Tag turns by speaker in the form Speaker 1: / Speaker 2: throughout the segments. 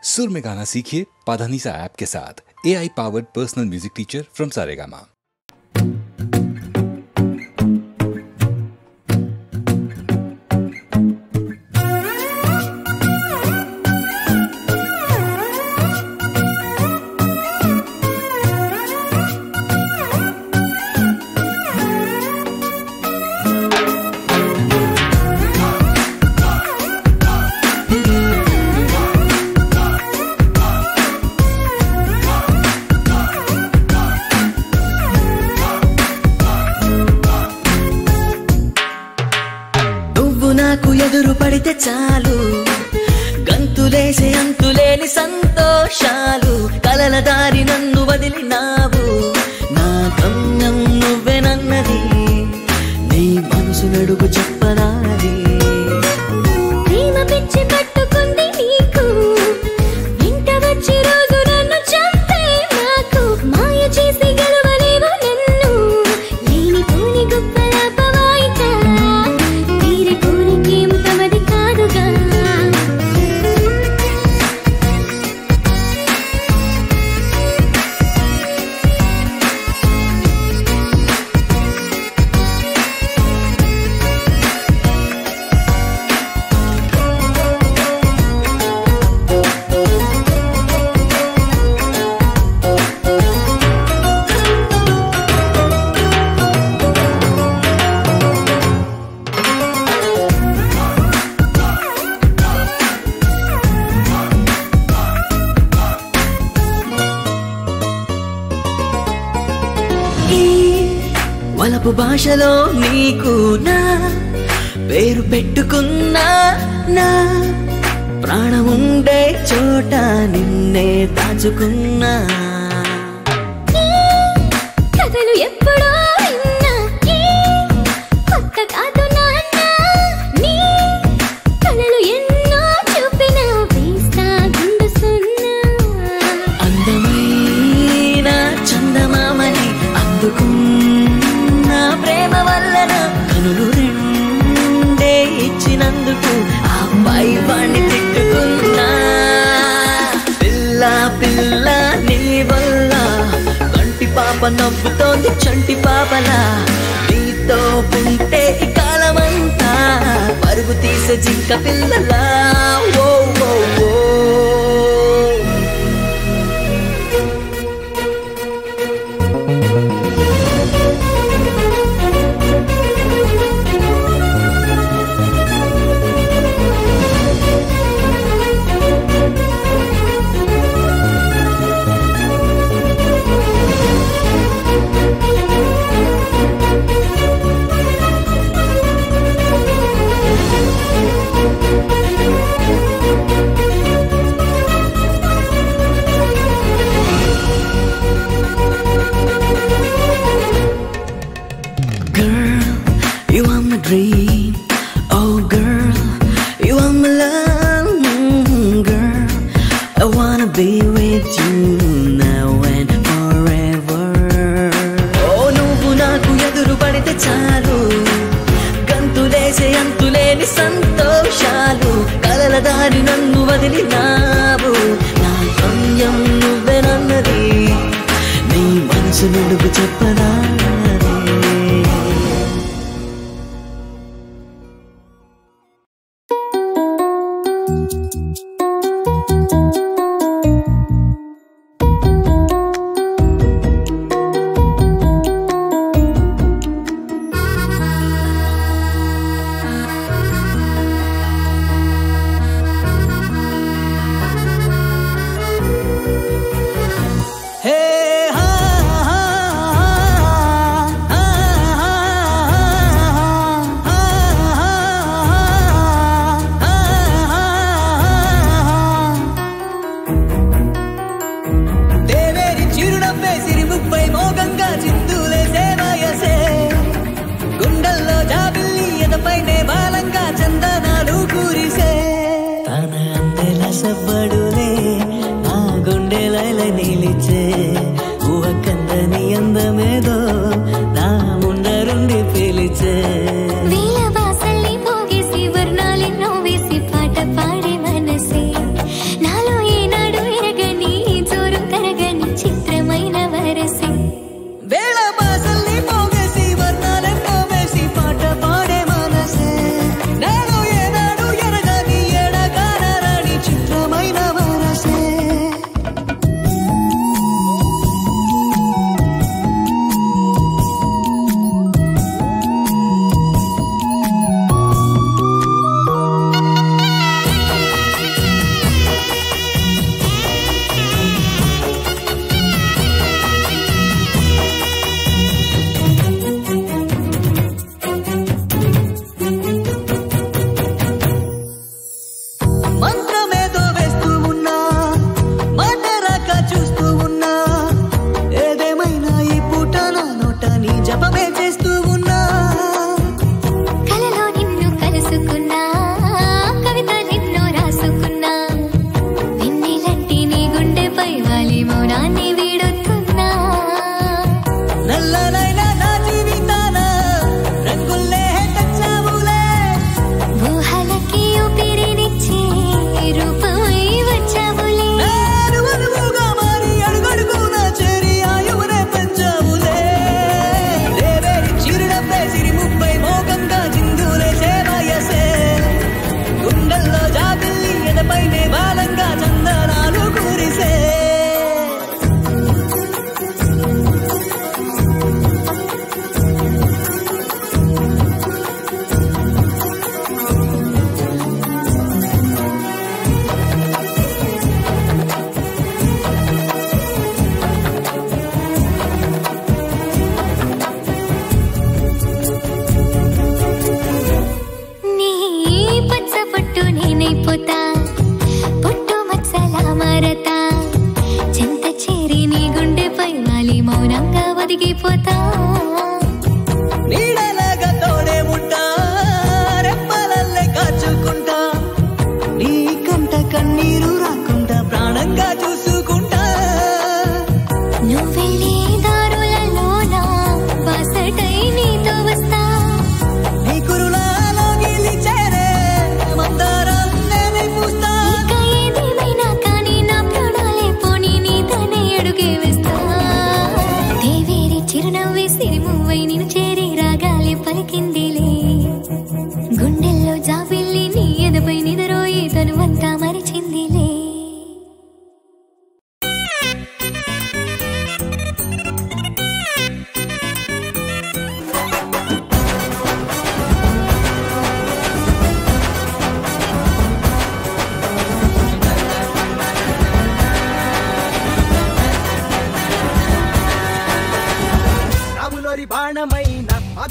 Speaker 1: सुर में गाना सीखिए पाधानीसा ऐप के साथ। AI powered personal music teacher from Saregama.
Speaker 2: ఎదురు పడితే చాలు గంతులేసే అంతులేని సంతోషాలు కలల దారి నన్ను వదిలినావు నా గమ్యం నువ్వేనన్నది నీ మనసు నడుగు చెప్పనాది ప్రేమ పిచ్చి పట్టుకుంది నీకు ఇంట వచ్చి రోజు నన్ను చంపే నాకు మాయ చేసి గెలవలేవు నన్ను లేని పోని గొప్పల పవాయిత తీరే కోరికేం తమది కాదుగా వలపు భాషలో నీకు నా పేరు పెట్టుకున్నా నా ప్రాణముండే చోట నిన్నే దాచుకున్నా కథలు ఎప్పుడో విన్నా కొత్త కాదు నాన్న నీ కళలు ఎన్నో చూపినా వేస్తా గుండు సున్నా అందమైన చందమామని అందుకున్నా ప్రేమ వల్లన కనులు రెండే ఇచ్చినందుకు ఆ పై వాణ్ణి తిట్టుకున్నా పిల్ల పిల్ల నీ వల్ల కంటి పాప నవ్వుతోంది చంటి పాపలా నీతో ఉంటే ఈ కాలమంతా పరుగు తీసే జింక పిల్లలా ఓ ఓ ఓ You are my dream, oh girl, you are my love, girl. I wanna be with you now and forever. Oh, నువ్వు నాకు ఎదురు పడితే చాలు గంతులేసే అంతులేని సంతోషాలు కలల దారి నన్ను వదిలినావు నా గమ్యం నువ్వేనన్నది నీ మనసు నడుగు చెప్పనా సవ్వడులే నా గుండెలైల నిలిచే ఊహ కందని అందమేదో నా ముందరుండి పిలిచే
Speaker 3: వీల వాసల్ని పోగేసి వర్ణాలెన్నో వేసి పాట పాడే మనసే నాలో ఏనా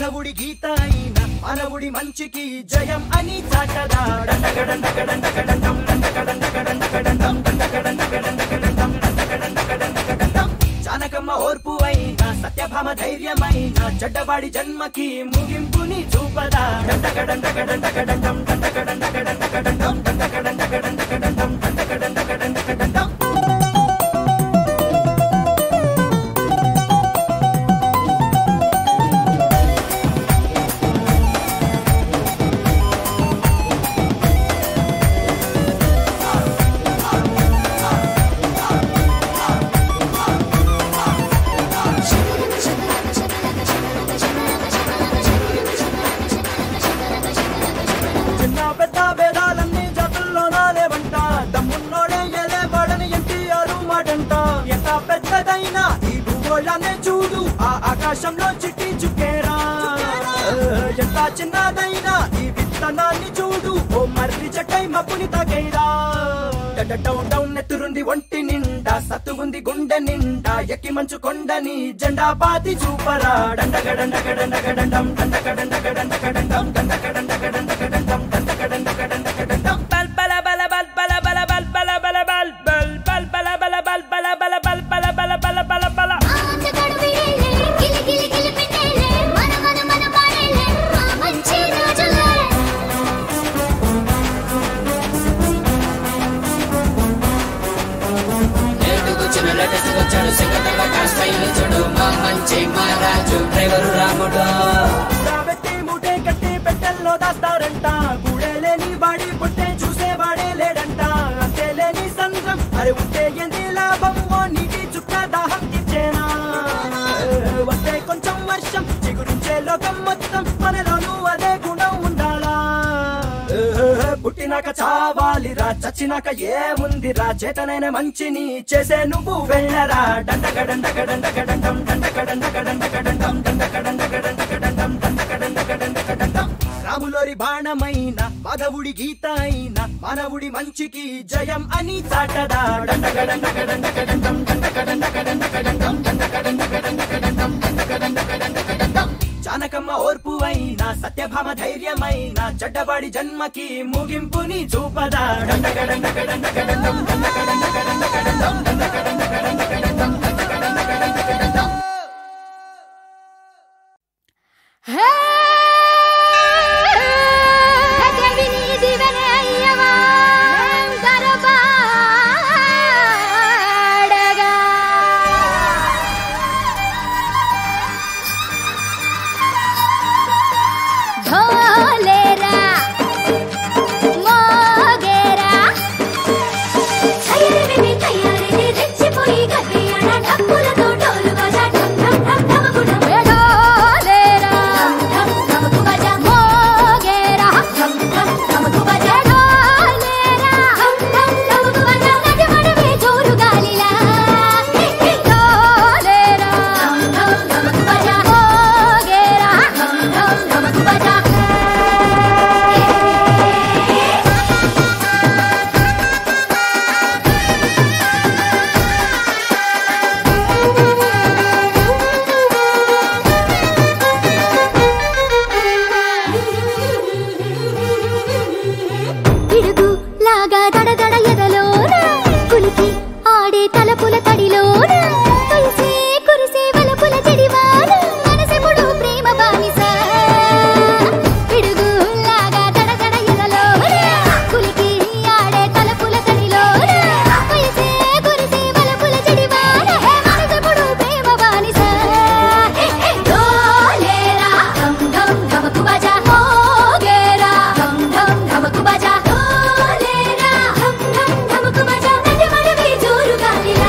Speaker 4: దేవుడి గీత అయినా మానవుడి మంచికి జయం అని చాటదా జానకమ్మ ఓర్పు అయినా సత్యభామ ధైర్యమైన చెడ్డవాడి జన్మకి ముగింపుని చూపదా చూడు ఆ ఆకాశంలో చిట్టి చుక్కేరా ఎంత చిన్నదైనా ఈ విత్తనాన్ని చూడు ఓ మర్రి చెట్టై మబ్బుని తాకేరా డౌన్ డౌన్ నెత్తురుంది ఒంటి నిండా సత్తుగుంది గుండె నిండా ఎక్కి మంచు కొండని జెండా పాతి చూపరా మూటే కట్టి పెట్టెల్లో దాస్తారంట గూడేలేని బాడీ పుట్టే చూసేవాడే లేడంట అంతే లేని సంద్రం అరే ఉంటే ఏంది లాభం ఓ నీటి చుక్క దాహం తీర్చేనా వస్తే కొంచెం వర్షం చిగురించే లోకం మొత్తం మనలోనూ అదే గుణం ఉండాలా పుట్టినాక చావాలిరా చచ్చినాక ఏముందిరా చేతనైన మంచిని చేసే నువ్వు వెళ్ళరా రాములోరి బాణమైన మాధవుడి గీత అయినా మానవుడి మంచికి జయం అని చాటదా జానకమ్మ ఓర్పు అయినా సత్యభామ ధైర్యమైన చెడ్డవాడి జన్మకి ముగింపుని చూపదా
Speaker 3: Bye.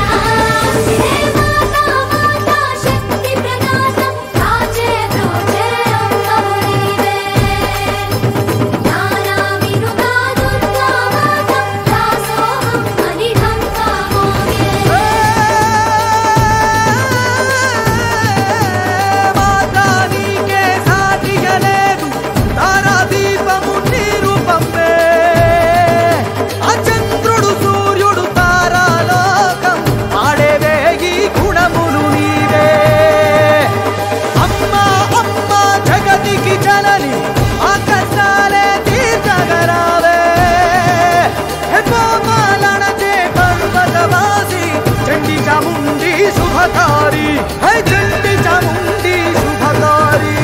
Speaker 4: శుభకారి హై చండి చాముండి శుభకారి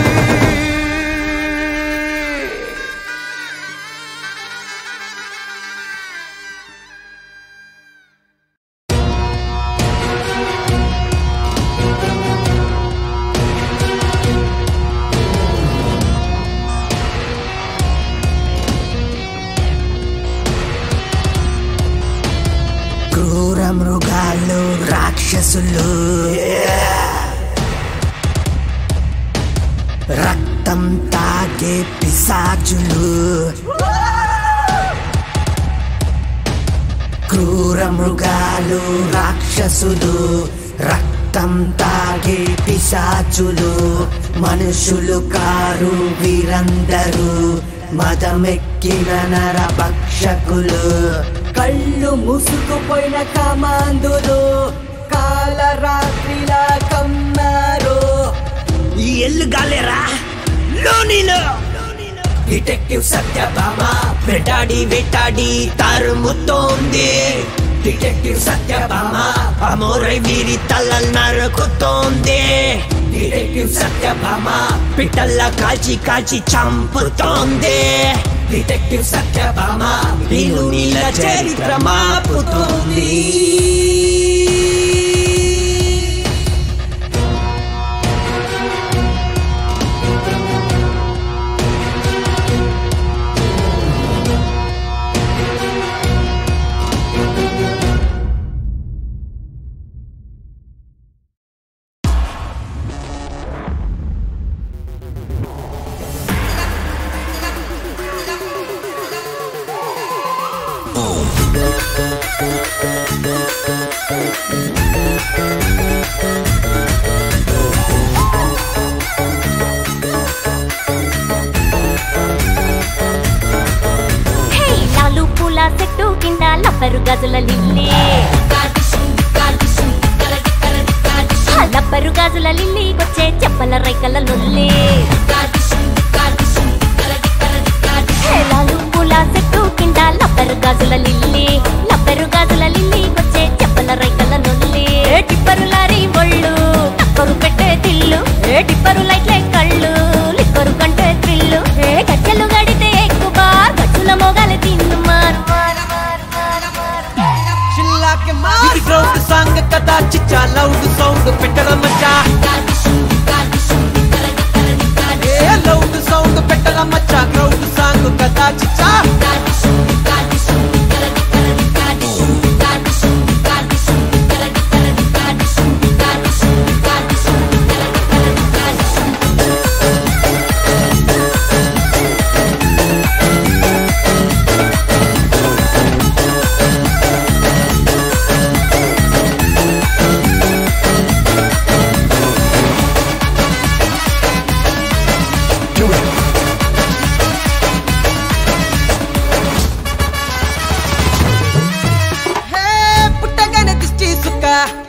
Speaker 2: క్రూర మృగాలు రాక్షసులు రక్తం తాగే పిశాచులు క్రూర మృగాలు రాక్షసులు రక్తం తాగే పిశాచులు మనుషులు కారు వీరందరూ మదమెక్కిన నరభక్షకులు కళ్ళు మూసుకుపోయిన కమాందులు కాలరాత్రిలా కమ్మారు ఈ ఎల్లు గాలేరా లోనిలో డిటెక్టివ్ సత్యభామ వేటాడి తరుముతోంది డిటెక్టివ్ సత్యభామ అమోరై వీరి తలలు నరుకుతోంది డిటెక్టివ్ సత్యభామ పిట్టల్లా కాల్చి చంపుతోంది డిటెక్టివ్ సత్యభామ నీళ్ళ చరిత్ర మాపుతోంది
Speaker 3: లాలు పూల చెట్టు కింద లబ్బరు గాజుల లిల్లీ లబ్బరు గాజుల లిల్లీ వచ్చే చెప్పల రైకల లొల్లి లాలు పూల చెట్టు కింద లబ్బరు గాజుల లిల్లీ వచ్చే చెప్పల రైకల లొల్లి టిప్పరు లారీ ఒళ్ళు టక్కరు పెట్టే తిల్లు టిప్పరు లైట్లే కళ్ళు లిక్కరు కంటే త్రిల్లు గజ్జలు గడితే ఎక్కువ బార్ గజ్జుల మొగలు తిన్ను మారు
Speaker 4: ఇది గ్రౌండ్ సాంగ్ కదా చిచ్చా లౌడ్ సౌండ్ పెట్టల మచ్చా లౌడ్ సౌండ్ పెట్టల మచ్చా గ్రౌండ్ సాంగ్ కదా చిచ్చా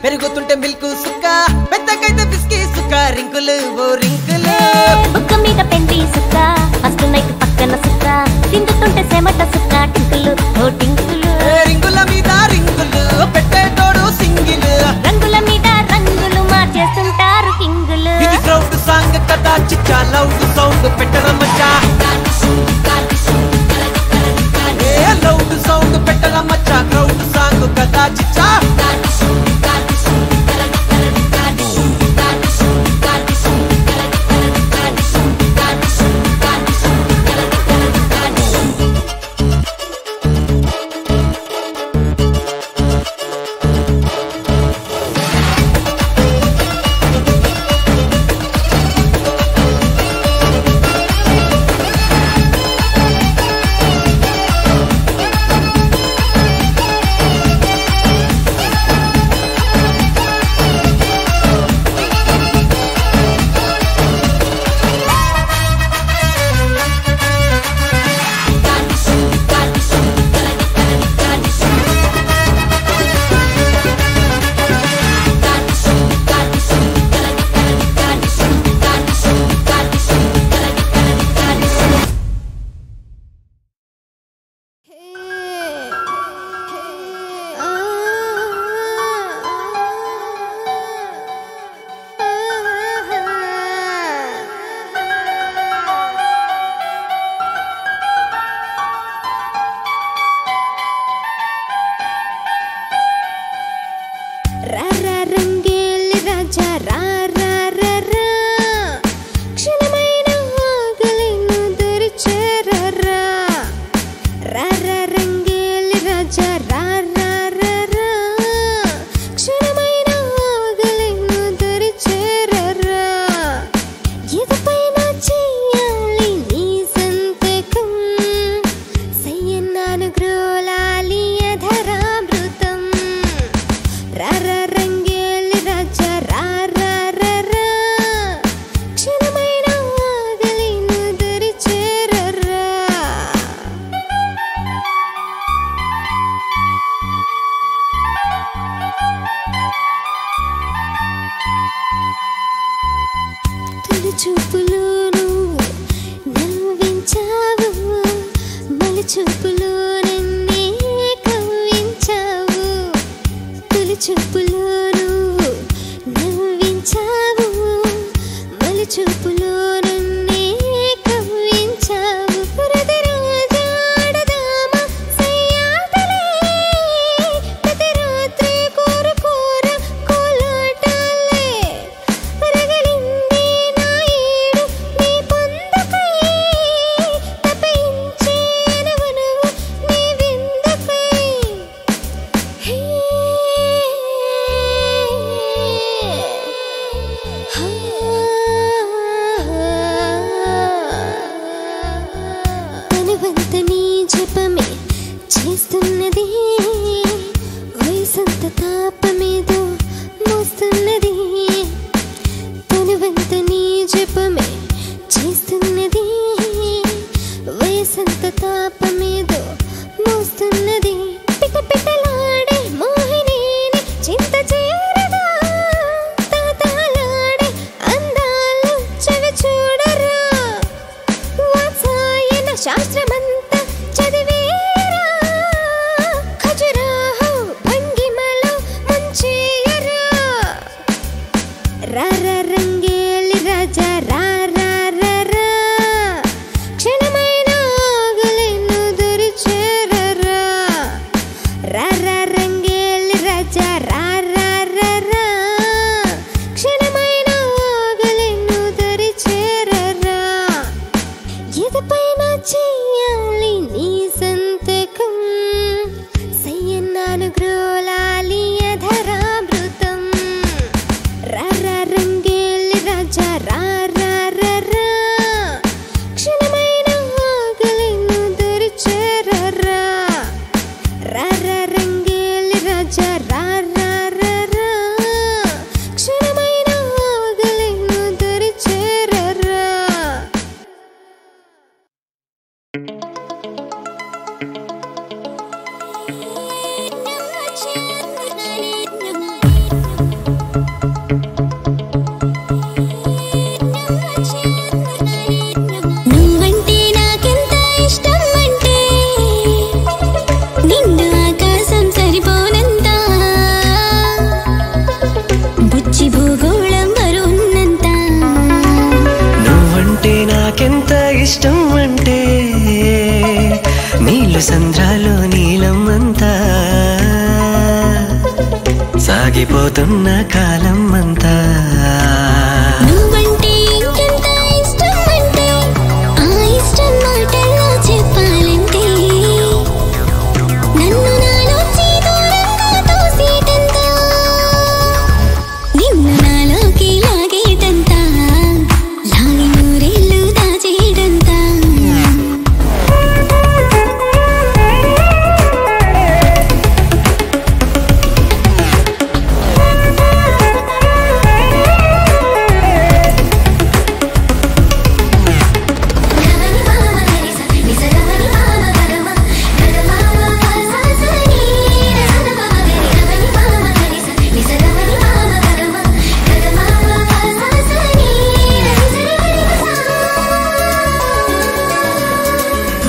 Speaker 4: పెరుగుతుంటే మిల్క్ సుక్క పెద్దకైతే బిస్కీ సుక్క రింకులు ఓ రింకులు
Speaker 3: బుక్క మీద పెండి సుక్క ఫస్ట్ నైట్ పక్కన సుక్క తిందుతుంటే సెమట సుక్క టింకులు ఓ టింకులు
Speaker 4: రింగుల మీద రింగులు పెట్టేటోడు సింగిల్
Speaker 3: రంగుల మీద రంగులు మార్చేస్తుంటారు కింగులు
Speaker 4: ఇది గ్రౌండ్ సాంగ్ కదా చిచ్చా లౌడ్ సౌండ్ పెట్టడం మచ్చా లౌడ్ సౌండ్ పెట్టడం మచ్చా గ్రౌండ్ సాంగ్ కదా చిచ్చా
Speaker 5: చూపులో నువ్వు నవ్వించావు మలి చూపులో నన్నే కవ్వించావు ప్రతిరాజాడదామా సయ్యాటలే ప్రతి రాత్రి కోరుకోర కోలాటాలే రగిలింది నా ఏడు నీ పొందుకై తప్పించే నవనవు నీ విందుకై తనువంత నీ జపమే చేస్తున్నది వయసంత తాపమేదో మోస్తున్నది తనువంత నీ జపమే చేస్తున్నది వయసంత తాపమేదో మోస్తున్నది పిట పిటలాడే మోహినీని చింత చేరదా తాతాలాడే అందాలు చెవి చూడరా వాత్సాయన శాస్త్రమంతా చదివేరా ఖజురాహో భంగిమలో ముంచేయరా రారా రంగేలి రాజా రారా రారా క్షణమైన ఆగలేను దరి చేరరా రారా రంగేలి రాజా రారా రారా క్షణమైన ఆగలేను దరి చేరరా ఎదపైన చెయ్యాలి నీ సంతకం సయ్యన్నాను గ్రోలాలి అధరామృతం రారా రంగేలి రాజా రారా రారా క్షణమైన ఆగలేను దరి చేరరా రారా రంగేలి రాజా రారా రారా క్షణమైన ఆగలేను దరి చేరరా నువ్వంటే నాకెంత ఇష్టం అంటే నిండు ఆకాశం సరిపోనంత బుచ్చి భూగోళం వరున్నంత
Speaker 6: నువ్వంటే నాకెంత ఇష్టం అంటే నీళ్ళు సంద్రాలు నీలం అంతా సాగిపోతున్న కాలం అంతా
Speaker 5: నువ్వంటే ఇంకెంత ఇష్టం అంటే ఆ ఇష్టం మాటల్లో చెప్పాలంటే నన్ను నాలోంచి దూరంగా తోసేటంత నిన్ను నాలోకి లాగేటంత లాగి నూరేళ్ళు దాచేటంత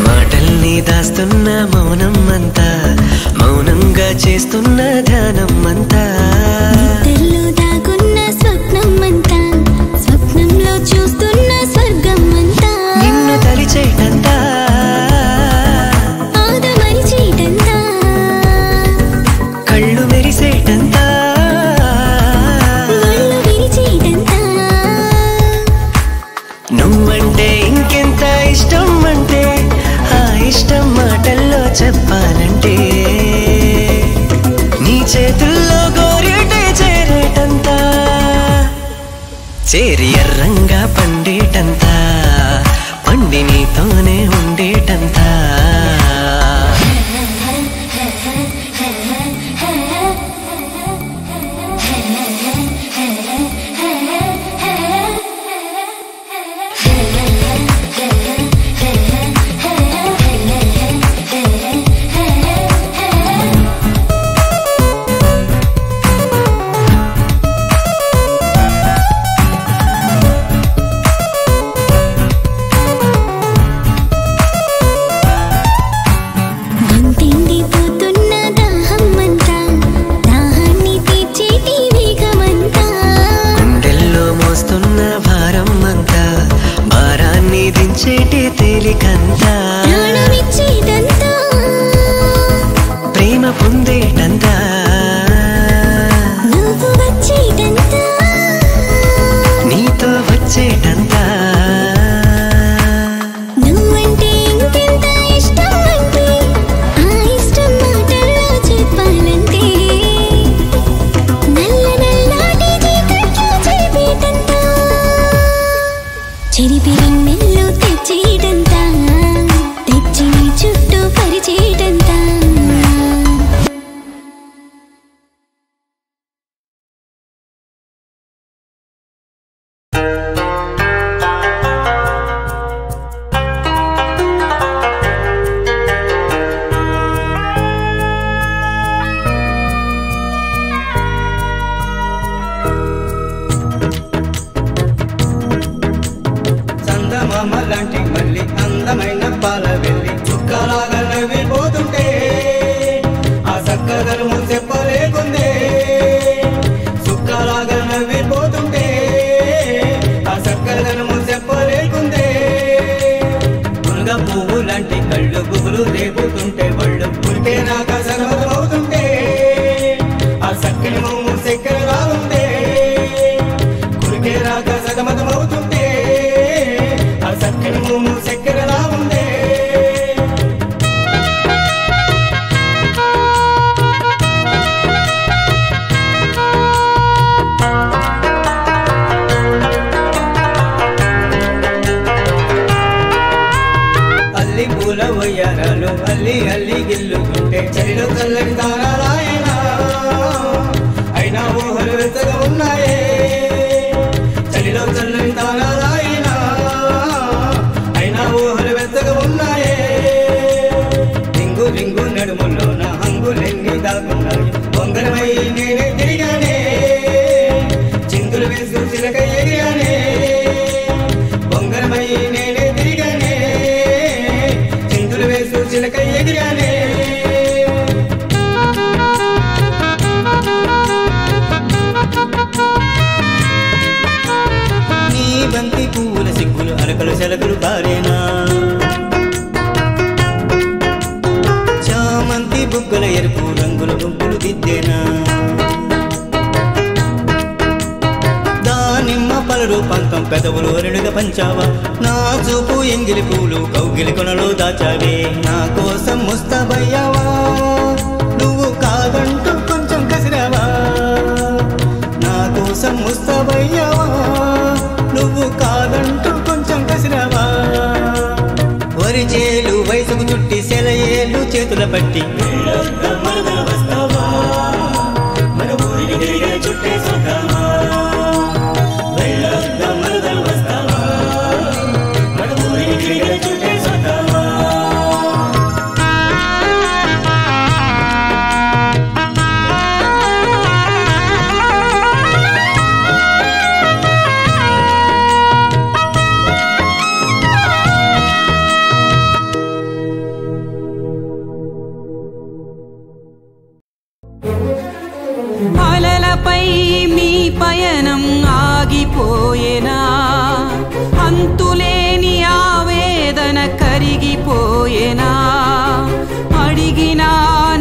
Speaker 6: మాటల్ని దాస్తున్న మౌనం అంతా మౌనంగా చేస్తున్న ధ్యానం అంతా
Speaker 5: నిద్రలో దాగున్న స్వప్నం అంతా స్వప్నంలో చూస్తున్న స్వర్గం అంతా
Speaker 6: నిన్ను తలిచేటంతా
Speaker 5: ఆదమరిచేటంతా
Speaker 6: కళ్ళు మెరిసేటంతా
Speaker 5: ఒళ్ళు విరిచేటంతా
Speaker 6: నువ్వంటే ఇంకెంత ఇష్టం అంటే ఆ ఇష్టం మాటల్లో చెప్పాలంటే నీ చేతుల్లో గోరేటే చేరేటంతా చేరి ఎర్రంగా పండేటంతా పండి నీతోనే ఉండేటంతా
Speaker 7: చందమామ లాంటి మళ్ళీ అందమైన పాల వెళ్ళి చుక్కలాగా నవ్విపోతుంటే ఆ చక్కదనము చెప్పలేకుందే చుక్కలాగా నవ్విపోతుంటే ఆ చక్కదనము చెప్పలేకుందే మునగ పువ్వు లాంటి కళ్ళు గుబులు రేపుతుంటే వాళ్ళు పులికే నాక సగమవుతుంటే ఆ చక్కని మొమ్ము చక్కెర రాగుందే కురికే రాక సగమవుతుంటే ఆ చక్కని మొమ్ము చక్కెర రాగుందే అల్లి పూల వయ్యారాలు అల్లి అల్లి గిల్లుతుంటే చలిలో చల్లని తారాయనా అయినా ఊహలు వెచ్చగా ఉన్నాయే చలిలో చల్లని తారాయనా అయినా ఊహలు వెచ్చగా ఉన్నాయే రింగు రింగు నడుములో నా హంగులెన్ని దాగున్నాయి బొంగరమై నేనే తిరిగానే చిందులు వేసు చిలక ఎగిరానే బొంగరమై నేనే తిరిగానే చిందులు వేసు చిలక ఎగిరానే నీ బంతి పూల సిగ్గులు అరకలు సెలకులు పారేనా చామంతి బుగ్గల ఎరుపు రంగుల బొగ్గులు దిద్దేనా దానిమ్మ పలరు పంతం పెదవులు అరుడుగా పంచావా నా చూపు ఎంగిలి పూలు కౌగిలి కొనలో దాచావే నా కోసం ముస్తాబయ్యావా నువ్వు కాదంటూ కొంచెం కసిరావా నా కోసం ముస్తాబయ్యావా నువ్వు కాదంటూ కొంచెం కసిరావా వరి చేలు వయసుకు చుట్టి సెలయేళ్ళు చేతుల పట్టి మరదలు వస్తావా మన ఊరికి తిరిగే చుట్టే సొంతమా మరదలు వస్తావా మన ఊరికి తిరిగే చుట్టే సొంతమా
Speaker 8: అలలపై మీ పయనం ఆగిపోయేనా అంతులేని ఆవేదన కరిగిపోయేనా అడిగిన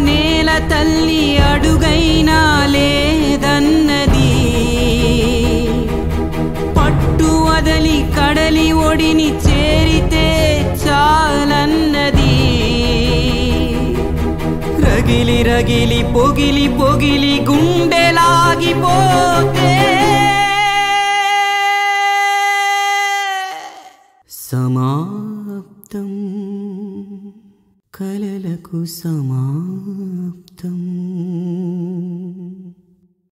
Speaker 8: నేల తల్లి అడుగైనా లేదన్నది పట్టు వదలి కడలి ఒడిని చేరితే చాలన్నది రగిలి రగిలి పొగిలి పొగిలి గుండెలాగిపోతే సమాప్తం కలలకు సమాప్తం